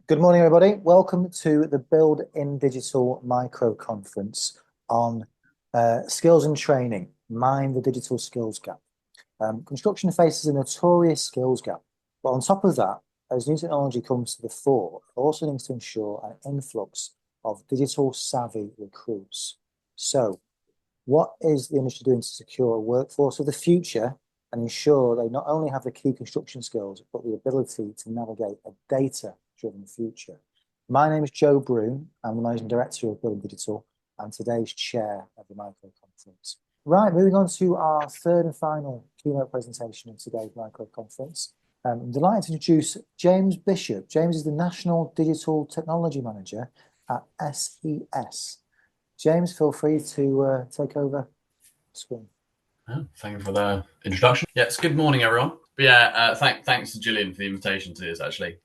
Good morning, everybody. Welcome to the Build in Digital micro conference on skills and training. Mind the digital skills gap. Construction faces a notorious skills gap, but on top of that, as new technology comes to the fore, it also needs to ensure an influx of digital savvy recruits. So, what is the industry doing to secure a workforce of the future and ensure they not only have the key construction skills, but the ability to navigate a data-driven future? My name is Joe Broom. I'm the Managing Director of Building Digital and today's chair of the micro conference. Right, moving on to our third and final keynote presentation of today's micro conference. I'm delighted to introduce James Bishop. James is the National Digital Technology Manager at SES. James, feel free to take over the screen. Thank you for the introduction. Yes, good morning, everyone. But yeah, thanks to Gillian for the invitation to this, actually.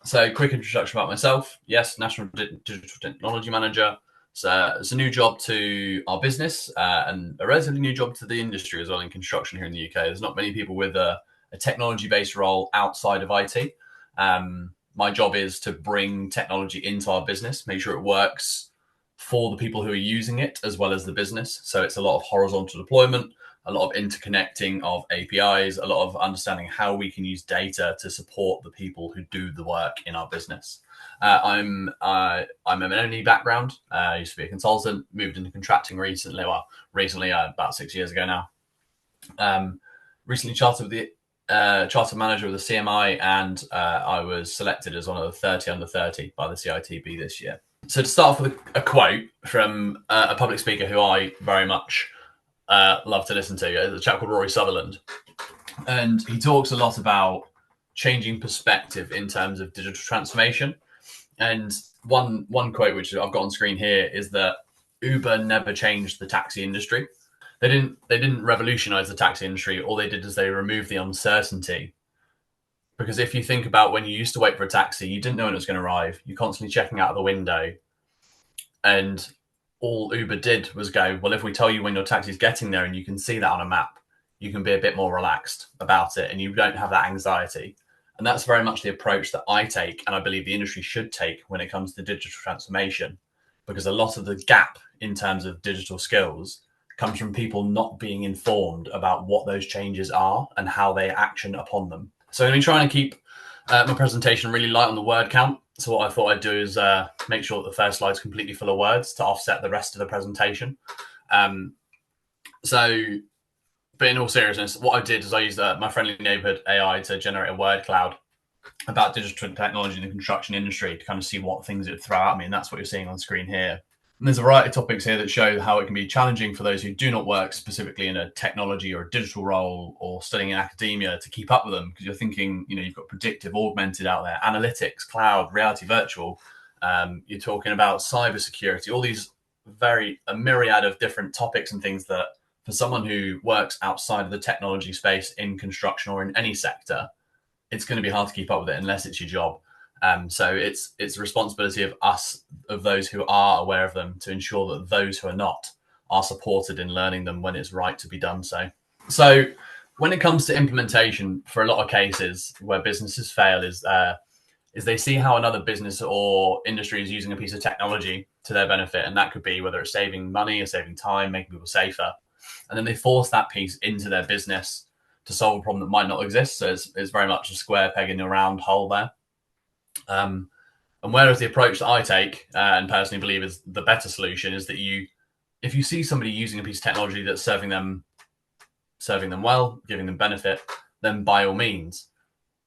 So, quick introduction about myself. Yes, National Digital Technology Manager. So, it's a new job to our business and a relatively new job to the industry as well in construction here in the UK. There's not many people with a technology-based role outside of IT. My job is to bring technology into our business, make sure it works for the people who are using it as well as the business. So it's a lot of horizontal deployment, a lot of interconnecting of APIs, a lot of understanding how we can use data to support the people who do the work in our business. I'm an M&E background. I used to be a consultant, moved into contracting recently. Well, recently, about 6 years ago now. Recently chartered with the charter manager of the CMI, and I was selected as one of the 30 under 30 by the CITB this year. So to start off with a quote from a public speaker who I very much love to listen to, a chap called Rory Sutherland. And he talks a lot about changing perspective in terms of digital transformation. And one quote, which I've got on screen here, is that Uber never changed the taxi industry. They didn't revolutionize the taxi industry. All they did is they removed the uncertainty. Because if you think about when you used to wait for a taxi, you didn't know when it was going to arrive. You're constantly checking out of the window. And all Uber did was go, well, if we tell you when your taxi's getting there and you can see that on a map, you can be a bit more relaxed about it and you don't have that anxiety. And that's very much the approach that I take, and I believe the industry should take when it comes to digital transformation, because a lot of the gap in terms of digital skills comes from people not being informed about what those changes are and how they action upon them. So I'm going to be trying to keep my presentation really light on the word count. So what I thought I'd do is make sure that the first slide is completely full of words to offset the rest of the presentation. But in all seriousness, what I did is I used my friendly neighborhood AI to generate a word cloud about digital technology in the construction industry to kind of see what things it would throw at me. And that's what you're seeing on screen here. And there's a variety of topics here that show how it can be challenging for those who do not work specifically in a technology or a digital role or studying in academia to keep up with them, because you're thinking, you've got predictive, augmented out there, analytics, cloud, reality, virtual. You're talking about cybersecurity, all these a myriad of different topics and things that for someone who works outside of the technology space in construction or in any sector, it's going to be hard to keep up with it unless it's your job. So it's the responsibility of us, of those who are aware of them, to ensure that those who are not are supported in learning them when it's right to be done so. So when it comes to implementation, for a lot of cases where businesses fail is they see how another business or industry is using a piece of technology to their benefit. And that could be whether it's saving money or saving time, making people safer. And then they force that piece into their business to solve a problem that might not exist. So it's very much a square peg in a round hole there. And whereas the approach that I take and personally believe is the better solution is that if you see somebody using a piece of technology that's serving them well, giving them benefit, then by all means.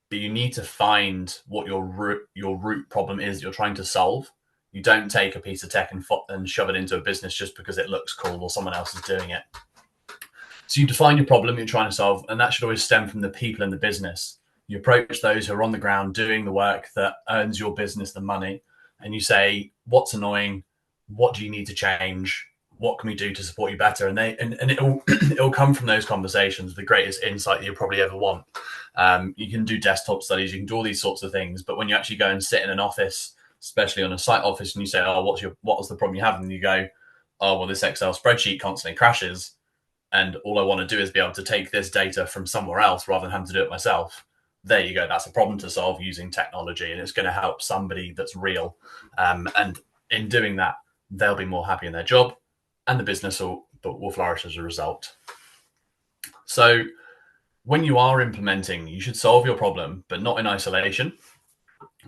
But you need to find what your root problem is you're trying to solve. You don't take a piece of tech and shove it into a business just because it looks cool or someone else is doing it. So you define your problem you're trying to solve, and that should always stem from the people in the business. You approach those who are on the ground doing the work that earns your business the money, and you say, what's annoying? What do you need to change? What can we do to support you better? And it'll come from those conversations, the greatest insight that you probably ever want. You can do desktop studies, you can do all these sorts of things, but when you actually go and sit in an office, especially on a site office, and you say, oh, what was the problem you have? And you go, oh, well, this Excel spreadsheet constantly crashes, and all I want to do is be able to take this data from somewhere else rather than having to do it myself, there you go. That's a problem to solve using technology, and it's going to help somebody that's real. And in doing that, they'll be more happy in their job, and the business will flourish as a result. So when you are implementing, you should solve your problem, but not in isolation,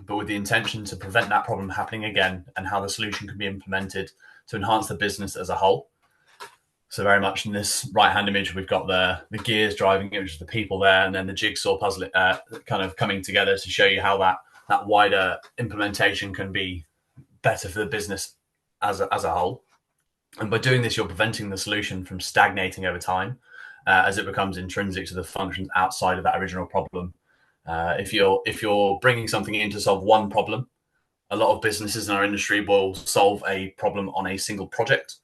but with the intention to prevent that problem happening again, and how the solution can be implemented to enhance the business as a whole. So very much in this right-hand image, we've got the gears driving it, which is the people there, and then the jigsaw puzzle kind of coming together to show you how that wider implementation can be better for the business as a whole. And by doing this, you're preventing the solution from stagnating over time as it becomes intrinsic to the functions outside of that original problem. If you're bringing something in to solve one problem, a lot of businesses in our industry will solve a problem on a single project,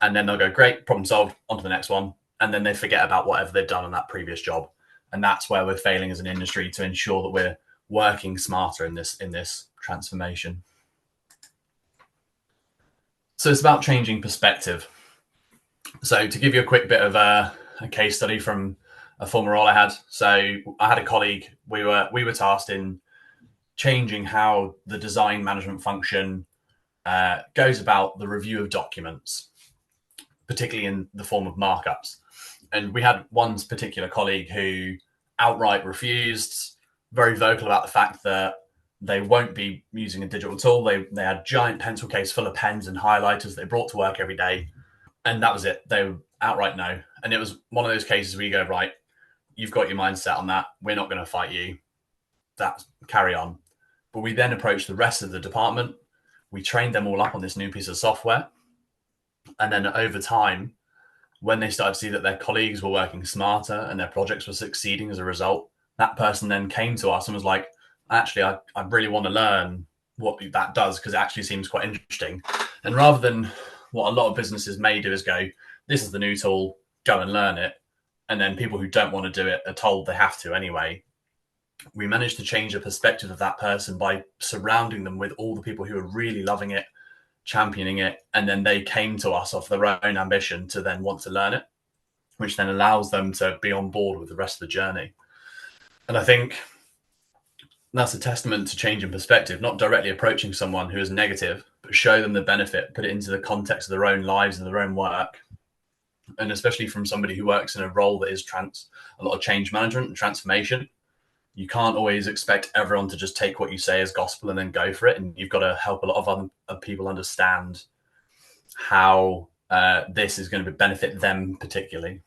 and then they'll go, great, problem solved, on to the next one. And then they forget about whatever they've done on that previous job. And that's where we're failing as an industry, to ensure that we're working smarter in this transformation. So it's about changing perspective. So to give you a quick bit of a case study from a former role I had. So I had a colleague, we were tasked in changing how the design management function goes about the review of documents, particularly in the form of markups. And we had one particular colleague who outright refused, very vocal about the fact that they won't be using a digital tool. They had a giant pencil case full of pens and highlighters they brought to work every day. And that was it. They were outright no. And it was one of those cases where you go, right, you've got your mindset on that. We're not going to fight you. Carry on. But we then approached the rest of the department. We trained them all up on this new piece of software. And then over time, when they started to see that their colleagues were working smarter and their projects were succeeding as a result, that person then came to us and was like, actually, I really want to learn what that does, because it actually seems quite interesting. And rather than what a lot of businesses may do is go, this is the new tool, go and learn it. And then people who don't want to do it are told they have to anyway. We managed to change the perspective of that person by surrounding them with all the people who are really loving it, championing it, and then they came to us off their own ambition to then want to learn it, which then allows them to be on board with the rest of the journey. And I think that's a testament to change in perspective, not directly approaching someone who is negative, but show them the benefit, put it into the context of their own lives and their own work. And especially from somebody who works in a role that is a lot of change management and transformation, you can't always expect everyone to just take what you say as gospel and then go for it. And you've got to help a lot of other people understand how this is going to benefit them particularly.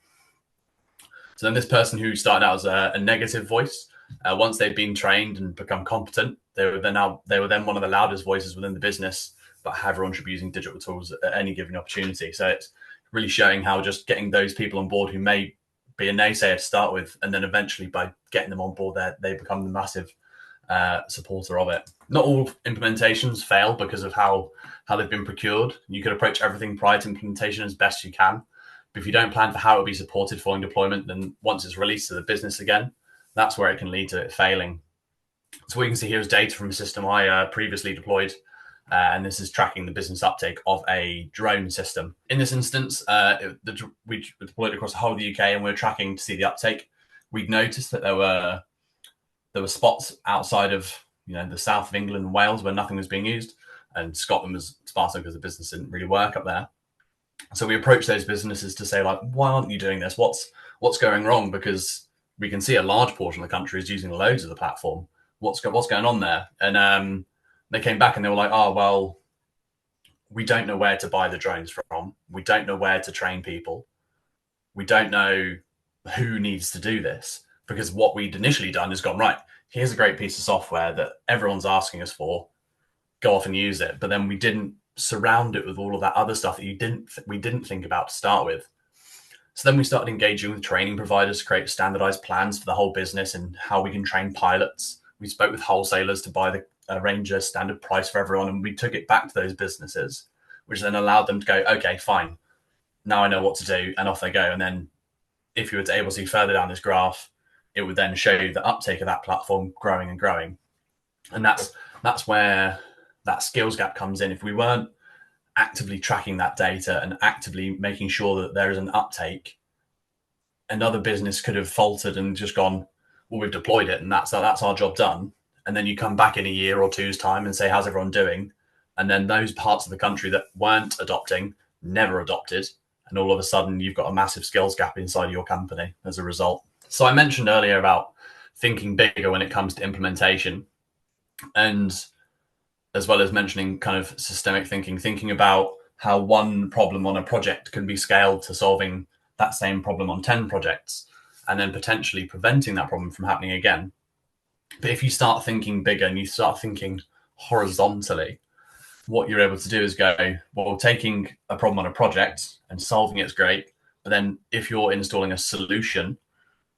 So then this person who started out as a negative voice, once they'd been trained and become competent, they were then one of the loudest voices within the business, but how everyone should be using digital tools at any given opportunity. So it's really showing how just getting those people on board who may be a naysayer to start with, and then eventually by getting them on board, they become the massive supporter of it. Not all implementations fail because of how they've been procured. You could approach everything prior to implementation as best you can. But if you don't plan for how it will be supported following deployment, then once it's released to the business again, that's where it can lead to it failing. So what you can see here is data from a system I previously deployed. And this is tracking the business uptake of a drone system. In this instance, we deployed across the whole of the UK, and we're tracking to see the uptake. We'd noticed that there were spots outside of the south of England and Wales where nothing was being used, and Scotland was sparse because the business didn't really work up there. So we approached those businesses to say, like, why aren't you doing this? What's going wrong? Because we can see a large portion of the country is using loads of the platform. What's going on there? And they came back and they were like, oh, well, we don't know where to buy the drones from. We don't know where to train people. We don't know who needs to do this, because what we'd initially done is gone, right, here's a great piece of software that everyone's asking us for, go off and use it. But then we didn't surround it with all of that other stuff that we didn't think about to start with. So then we started engaging with training providers to create standardized plans for the whole business and how we can train pilots. We spoke with wholesalers to buy the arrange a standard price for everyone, and we took it back to those businesses, which then allowed them to go, okay, fine, now I know what to do, and off they go. And then if you were to able to see further down this graph, it would then show you the uptake of that platform growing and growing. And that's where that skills gap comes in. If we weren't actively tracking that data and actively making sure that there is an uptake, another business could have faltered and just gone, well, we've deployed it and that's our job done. And then you come back in a year or two's time and say, how's everyone doing? And then those parts of the country that weren't adopting never adopted. And all of a sudden you've got a massive skills gap inside your company as a result. So I mentioned earlier about thinking bigger when it comes to implementation, and as well as mentioning kind of systemic thinking about how one problem on a project can be scaled to solving that same problem on 10 projects and then potentially preventing that problem from happening again. But if you start thinking bigger and you start thinking horizontally, what you're able to do is go, well, taking a problem on a project and solving it is great. But then if you're installing a solution,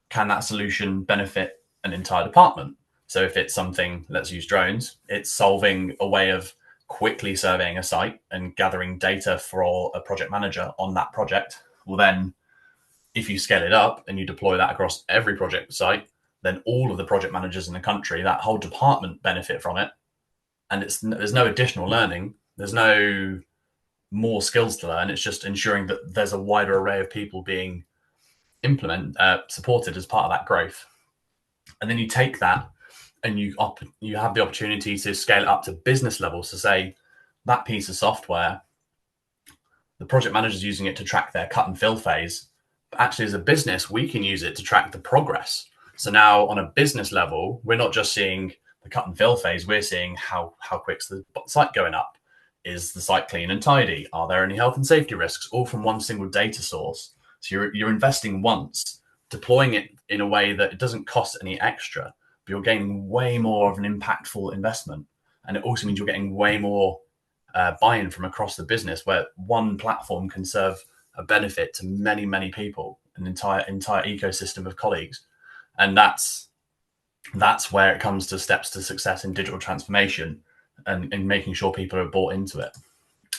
can that solution benefit an entire department? So if it's something, let's use drones, it's solving a way of quickly surveying a site and gathering data for a project manager on that project. Well, then if you scale it up and you deploy that across every project site, then all of the project managers in the country, that whole department benefit from it. And there's no additional learning. There's no more skills to learn. It's just ensuring that there's a wider array of people being supported as part of that growth. And then you take that and you have the opportunity to scale it up to business levels to say that piece of software, the project manager's using it to track their cut and fill phase. But actually, as a business, we can use it to track the progress. So now on a business level, we're not just seeing the cut and fill phase, we're seeing how quick's the site going up. Is the site clean and tidy? Are there any health and safety risks? All from one single data source. So you're investing once, deploying it in a way that it doesn't cost any extra, but you're gaining way more of an impactful investment. And it also means you're getting way more buy-in from across the business, where one platform can serve a benefit to many, many people, an entire ecosystem of colleagues. And that's where it comes to steps to success in digital transformation and making sure people are bought into it.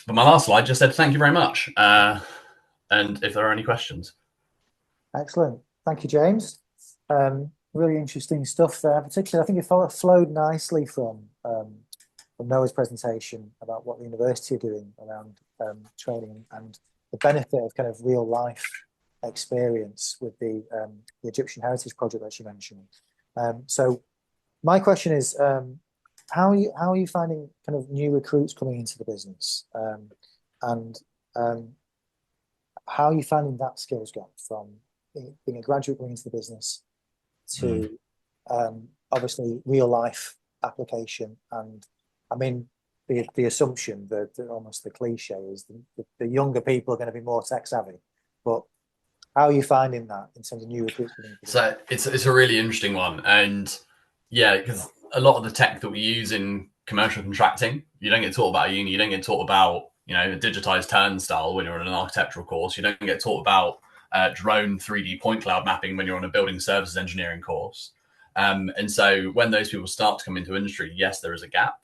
But my last slide just said, thank you very much. And if there are any questions. Excellent. Thank you, James. Really interesting stuff there. Particularly, I think it flowed nicely from Noah's presentation about what the university are doing around training and the benefit of kind of real life experience with the Egyptian Heritage Project that you mentioned. So my question is, how are you finding kind of new recruits coming into the business, and how are you finding that skills gap from being a graduate coming into the business to obviously real life application? And I mean, the assumption that almost the cliche is the younger people are going to be more tech savvy, but how are you finding that in terms of new recruits? So it's a really interesting one, and yeah, because a lot of the tech that we use in commercial contracting, you don't get taught about at uni. You don't get taught about a digitized turnstile when you're in an architectural course. You don't get taught about drone 3D point cloud mapping when you're on a building services engineering course. And so when those people start to come into industry, yes, there is a gap.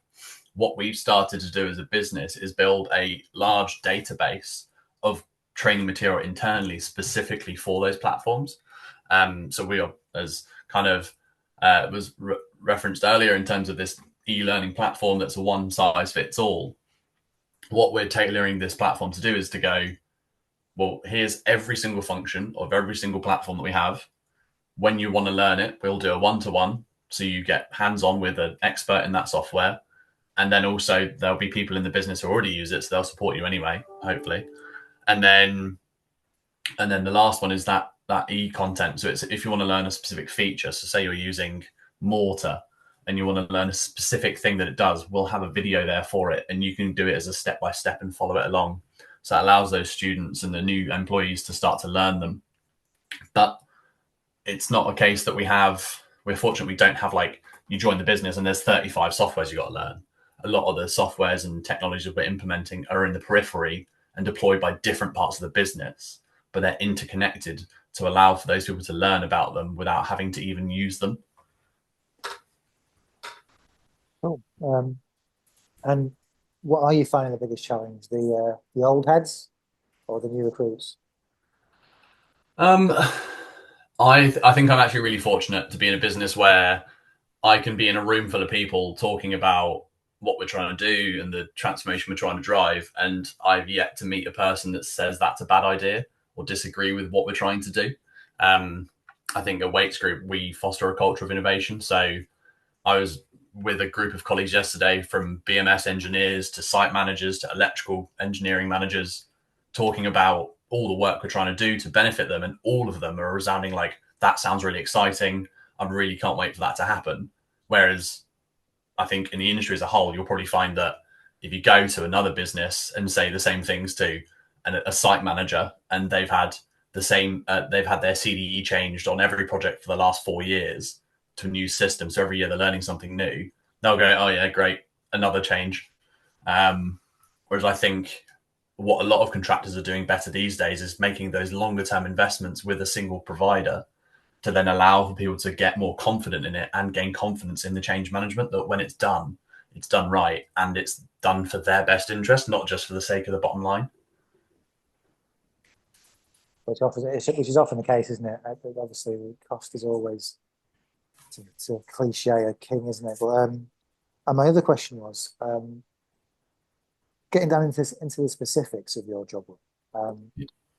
What we've started to do as a business is build a large database of training material internally specifically for those platforms. So we are, as kind of was referenced earlier in terms of this e-learning platform that's a one size fits all. What we're tailoring this platform to do is to go, well, here's every single function of every single platform that we have. When you want to learn it, we'll do a one-to-one. So you get hands-on with an expert in that software. And then also there'll be people in the business who already use it, so they'll support you anyway, hopefully. And then the last one is that e-content. So it's if you want to learn a specific feature, so say you're using Mortar and you want to learn a specific thing that it does, we'll have a video there for it, and you can do it as a step-by-step and follow it along. So it allows those students and the new employees to start to learn them. But it's not a case that we're fortunate we don't have like, you join the business and there's 35 softwares you got to learn. A lot of the softwares and technologies we're implementing are in the periphery and deployed by different parts of the business, but they're interconnected to allow for those people to learn about them without having to even use them. Oh, and what are you finding the biggest challenge? The old heads or the new recruits? I think I'm actually really fortunate to be in a business where I can be in a room full of people talking about what we're trying to do and the transformation we're trying to drive, and I've yet to meet a person that says that's a bad idea or disagree with what we're trying to do. I think at Wakes Group, we foster a culture of innovation. So I was with a group of colleagues yesterday, from BMS engineers to site managers to electrical engineering managers, talking about all the work we're trying to do to benefit them. And all of them are resounding like, that sounds really exciting. I really can't wait for that to happen. Whereas I think in the industry as a whole, you'll probably find that if you go to another business and say the same things to a site manager, and they've had they've had their CDE changed on every project for the last 4 years to a new system. So every year they're learning something new. They'll go, oh yeah, great, another change. Whereas I think what a lot of contractors are doing better these days is making those longer term investments with a single provider to then allow for people to get more confident in it and gain confidence in the change management, that when it's done right, and it's done for their best interest, not just for the sake of the bottom line. Which is often the case, isn't it? Obviously, cost is always, it's a cliche, a king, isn't it? But and my other question was, getting down into the specifics of your job,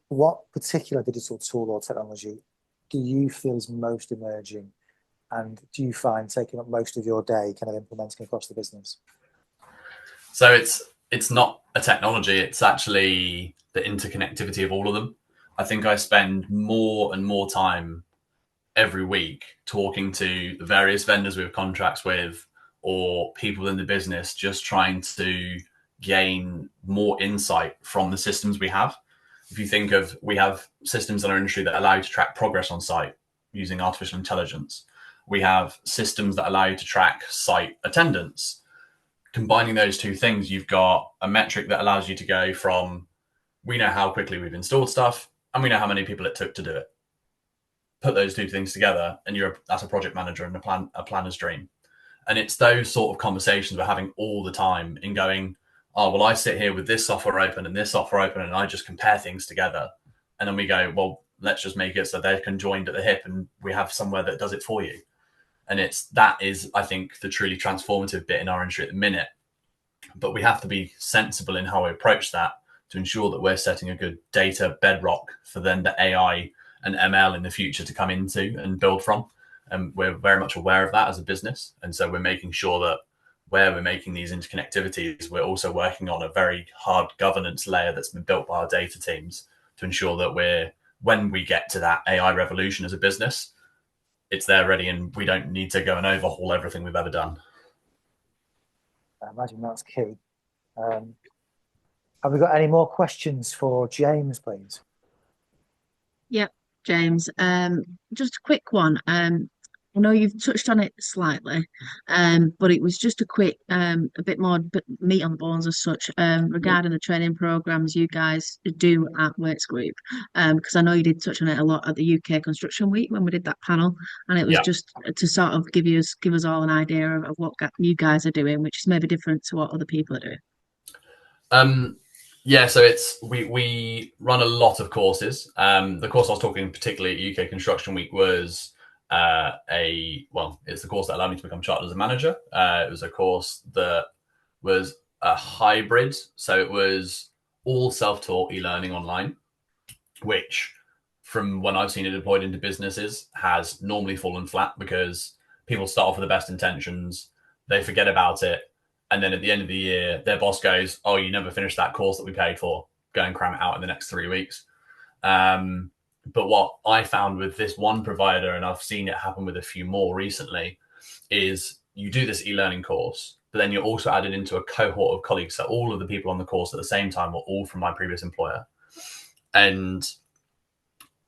what particular digital tool or technology do you feel is most emerging, and do you find taking up most of your day kind of implementing across the business? So it's not a technology, it's actually the interconnectivity of all of them. I think I spend more and more time every week talking to the various vendors we have contracts with, or people in the business, just trying to gain more insight from the systems we have. If you think of, we have systems in our industry that allow you to track progress on site using artificial intelligence. We have systems that allow you to track site attendance. Combining those two things, you've got a metric that allows you to go from, we know how quickly we've installed stuff, and we know how many people it took to do it. Put those two things together, and that's a project manager and a planner's dream. And it's those sort of conversations we're having all the time, in going, oh, well, I sit here with this software open and this software open, and I just compare things together. And then we go, well, let's just make it so they're conjoined at the hip, and we have somewhere that does it for you. And that is, I think, the truly transformative bit in our industry at the minute. But we have to be sensible in how we approach that to ensure that we're setting a good data bedrock for then the AI and ML in the future to come into and build from. And we're very much aware of that as a business. And so we're making sure that where we're making these interconnectivities, we're also working on a very hard governance layer that's been built by our data teams to ensure that when we get to that AI revolution as a business, it's there ready, and we don't need to go and overhaul everything we've ever done. I imagine that's key. Have we got any more questions for James, please? Yep, James. Just a quick one. I know you've touched on it slightly, but it was just a quick, a bit more meat on the bones as such, regarding the training programs you guys do at Wakes Group. Because I know you did touch on it a lot at the UK Construction Week when we did that panel, and it was just to sort of give us all an idea of what you guys are doing, which is maybe different to what other people are doing. Yeah, so we run a lot of courses. The course I was talking particularly at UK Construction Week was it's the course that allowed me to become chartered as a manager. It was a course that was a hybrid, so it was all self-taught e-learning online, which from when I've seen it deployed into businesses has normally fallen flat, because people start off with the best intentions, they forget about it, and then at the end of the year, their boss goes, oh, you never finished that course that we paid for. Go and cram it out in the next 3 weeks. But what I found with this one provider, and I've seen it happen with a few more recently, is you do this e-learning course, but then you're also added into a cohort of colleagues. So all of the people on the course at the same time were all from my previous employer. And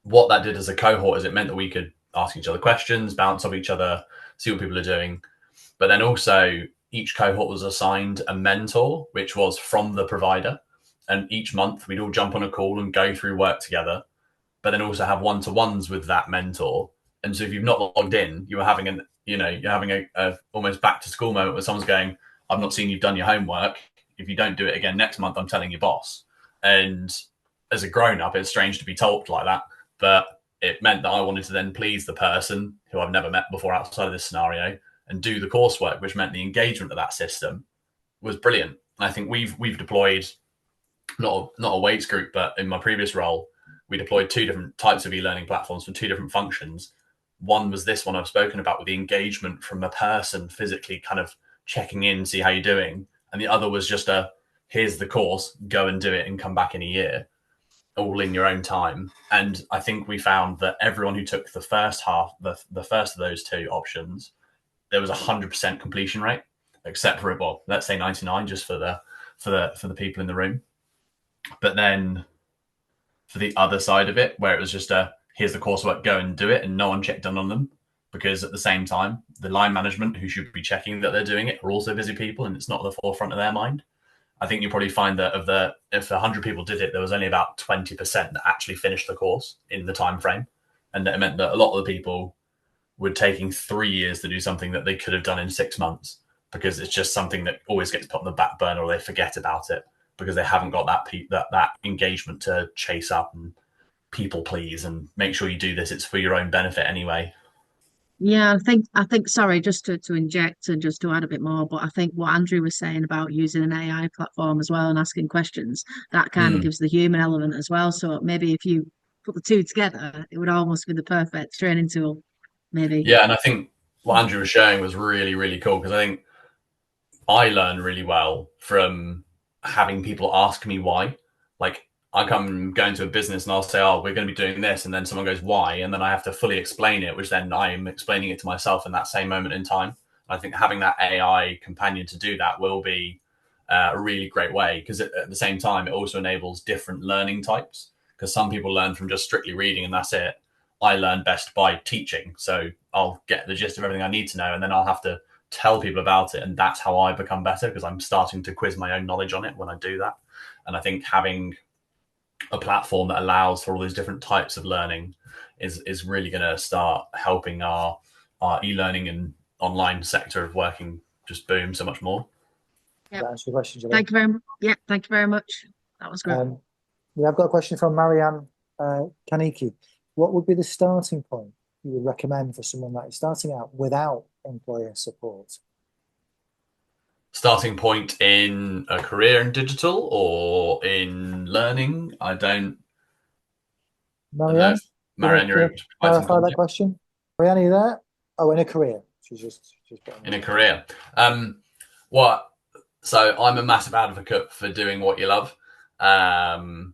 what that did as a cohort is it meant that we could ask each other questions, bounce off each other, see what people are doing. But then also each cohort was assigned a mentor, which was from the provider. And each month we'd all jump on a call and go through work together, but then also have one-to-ones with that mentor. And so if you've not logged in, you're having a almost back to school moment where someone's going, I've not seen you've done your homework. If you don't do it again next month, I'm telling your boss. And as a grown-up, it's strange to be told like that, but it meant that I wanted to then please the person who I've never met before outside of this scenario and do the coursework, which meant the engagement of that system was brilliant. And I think we've deployed not a Wakes Group, but in my previous role, we deployed 2 different types of e-learning platforms for 2 different functions. One was this one I've spoken about with the engagement from a person physically kind of checking in, see how you're doing. And the other was just here's the course, go and do it and come back in a year, all in your own time. And I think we found that everyone who took the first half, the first of those two options, there was 100% completion rate, except for, well, let's say 99 just for the people in the room. But then for the other side of it, where it was just here's the coursework, go and do it, and no one checked in on them, because at the same time, the line management who should be checking that they're doing it are also busy people, and it's not at the forefront of their mind. I think you'll probably find that if 100 people did it, there was only about 20% that actually finished the course in the time frame, and it meant that a lot of the people were taking 3 years to do something that they could have done in 6 months, because it's just something that always gets put on the back burner, or they forget about it because they haven't got that engagement to chase up and people please and make sure you do this. It's for your own benefit anyway. Yeah, I think sorry, just to inject and just to add a bit more, but I think what Andrew was saying about using an AI platform as well and asking questions, that kind of gives the human element as well. So maybe if you put the two together, it would almost be the perfect training tool, maybe. Yeah, and I think what Andrew was showing was really, really cool, because I think I learned really well from having people ask me why. Like, I come going to a business and I'll say, oh, we're going to be doing this. And then someone goes, why? And then I have to fully explain it, which then I'm explaining it to myself in that same moment in time. I think having that AI companion to do that will be a really great way, because at the same time, it also enables different learning types, because some people learn from just strictly reading and that's it. I learn best by teaching. So I'll get the gist of everything I need to know, and then I'll have to tell people about it. And that's how I become better, because I'm starting to quiz my own knowledge on it when I do that. And I think having a platform that allows for all these different types of learning is really going to start helping our e-learning and online sector of working just boom so much more. Yep. Answer your question, Thank you very much. Yeah, thank you very much. That was great. We have got a question from Marianne Kaniki. What would be the starting point you would recommend for someone that is starting out without employer support? Starting point in a career in digital or in learning? I don't. Marianne, Marianne, you're able to clarify that question. Marianne, are you there? Oh, in a career. She's in a career. So I'm a massive advocate for doing what you love. I'm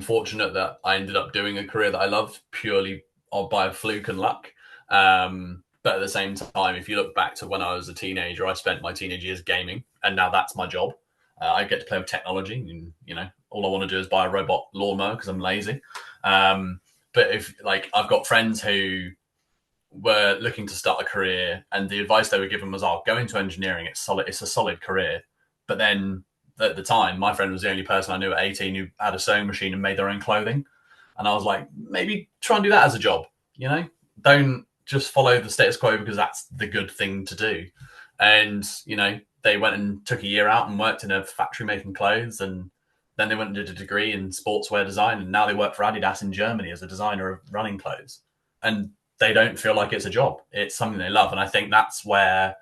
fortunate that I ended up doing a career that I loved purely by a fluke and luck. But at the same time, if you look back to when I was a teenager, I spent my teenage years gaming, and now that's my job. I get to play with technology, and all I want to do is buy a robot lawnmower because I'm lazy. But if I've got friends who were looking to start a career, and the advice they were given was, "Oh, go into engineering. It's solid. It's a solid career." But then at the time, my friend was the only person I knew at 18 who had a sewing machine and made their own clothing, and I was like, maybe try and do that as a job. Don't just follow the status quo because that's the good thing to do. And they went and took a year out and worked in a factory making clothes, and then they went and did a degree in sportswear design, and now they work for Adidas in Germany as a designer of running clothes. And they don't feel like it's a job. It's something they love. And I think that's where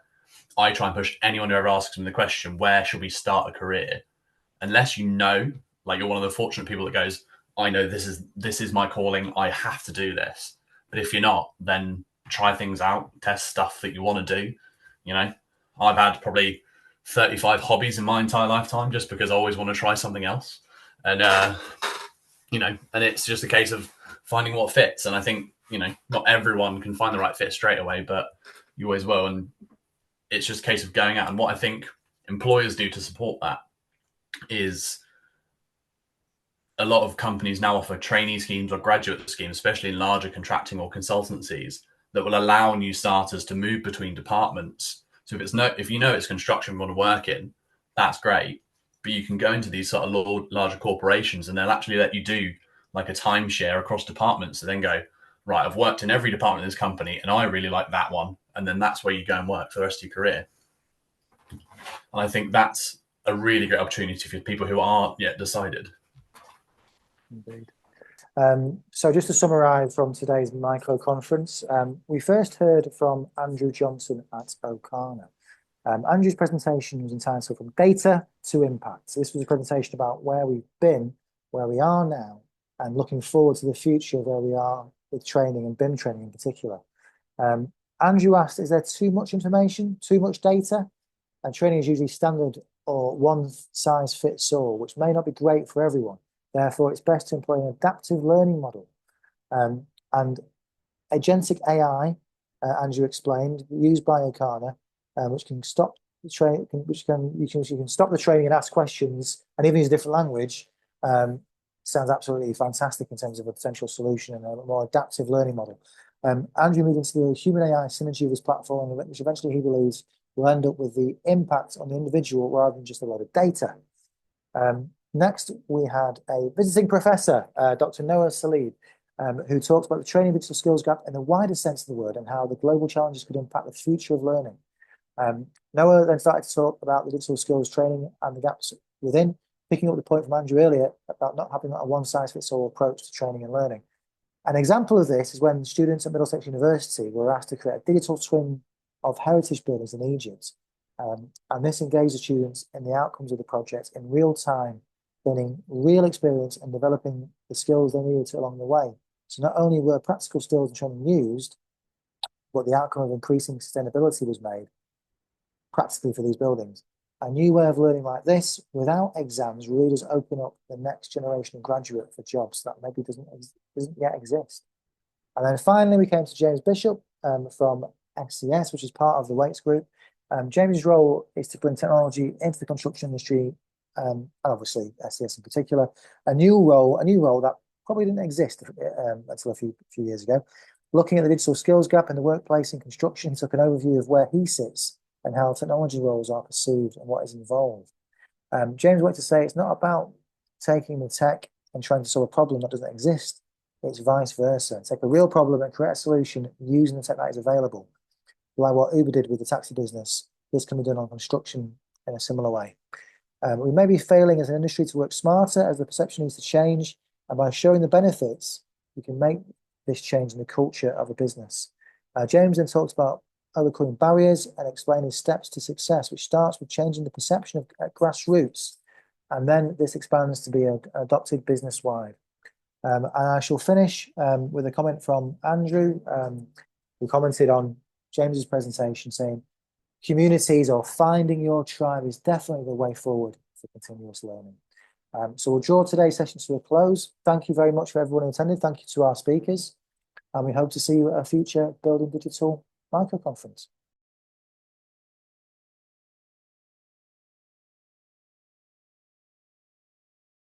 I try and push anyone who ever asks me the question, where should we start a career? Unless you're one of the fortunate people that goes, I know this is my calling, I have to do this. But if you're not, then try things out, test stuff that you want to do. I've had probably 35 hobbies in my entire lifetime just because I always want to try something else. And, and it's just a case of finding what fits. And I think, not everyone can find the right fit straight away, but you always will. And it's just a case of going out. And what I think employers do to support that is a lot of companies now offer trainee schemes or graduate schemes, especially in larger contracting or consultancies, that will allow new starters to move between departments. So if you know it's construction you want to work in, that's great. But you can go into these sort of larger corporations, and they'll actually let you do like a timeshare across departments, and then go, right, I've worked in every department in this company and I really like that one. And then that's where you go and work for the rest of your career. And I think that's a really great opportunity for people who aren't yet decided. Indeed. So just to summarise from today's micro conference, we first heard from Andrew Johnson at Okana. Andrew's presentation was entitled From Data to Impact. So this was a presentation about where we've been, where we are now, and looking forward to the future of where we are with training and BIM training in particular. Andrew asked, is there too much information, too much data? And training is usually standard or one size fits all, which may not be great for everyone. Therefore, it's best to employ an adaptive learning model. And agentic AI, Andrew explained, used by Okana, which can stop the train, you can stop the training and ask questions, and even use a different language. Sounds absolutely fantastic in terms of a potential solution and a more adaptive learning model. Andrew moved into the human AI synergy of his platform, which eventually he believes will end up with the impact on the individual rather than just a lot of data. Next, we had a visiting professor, Dr. Noah Salib, who talks about the training digital skills gap in the wider sense of the word and how the global challenges could impact the future of learning. Noah then started to talk about the digital skills training and the gaps within, picking up the point from Andrew earlier about not having a one-size-fits-all approach to training and learning. An example of this is when students at Middlesex University were asked to create a digital twin of heritage buildings in Egypt. And this engaged the students in the outcomes of the project in real time, gaining real experience and developing the skills they needed along the way. So not only were practical skills and training used, but the outcome of increasing sustainability was made practically for these buildings. A new way of learning like this, without exams, really does open up the next generation of graduate for jobs that maybe doesn't yet exist. And then finally, we came to James Bishop from SCS, which is part of the Waits Group. James's role is to bring technology into the construction industry, and obviously SCS in particular, a new role that probably didn't exist until a few years ago. Looking at the digital skills gap in the workplace in construction, he took an overview of where he sits and how technology roles are perceived and what is involved. James wanted to say it's not about taking the tech and trying to solve a problem that doesn't exist. It's vice versa. Take a real problem and create a solution using the tech that is available. Like what Uber did with the taxi business, this can be done on construction in a similar way. We may be failing as an industry to work smarter as the perception needs to change, and by showing the benefits, we can make this change in the culture of a business. James then talks about overcoming barriers and explaining steps to success, which starts with changing the perception at grassroots, and then this expands to be adopted business-wide. And I shall finish with a comment from Andrew, who commented on James's presentation saying, communities or finding your tribe is definitely the way forward for continuous learning. So we'll draw today's session to a close. Thank you very much for everyone who attended. Thank you to our speakers. And we hope to see you at a future Building Digital Micro Conference.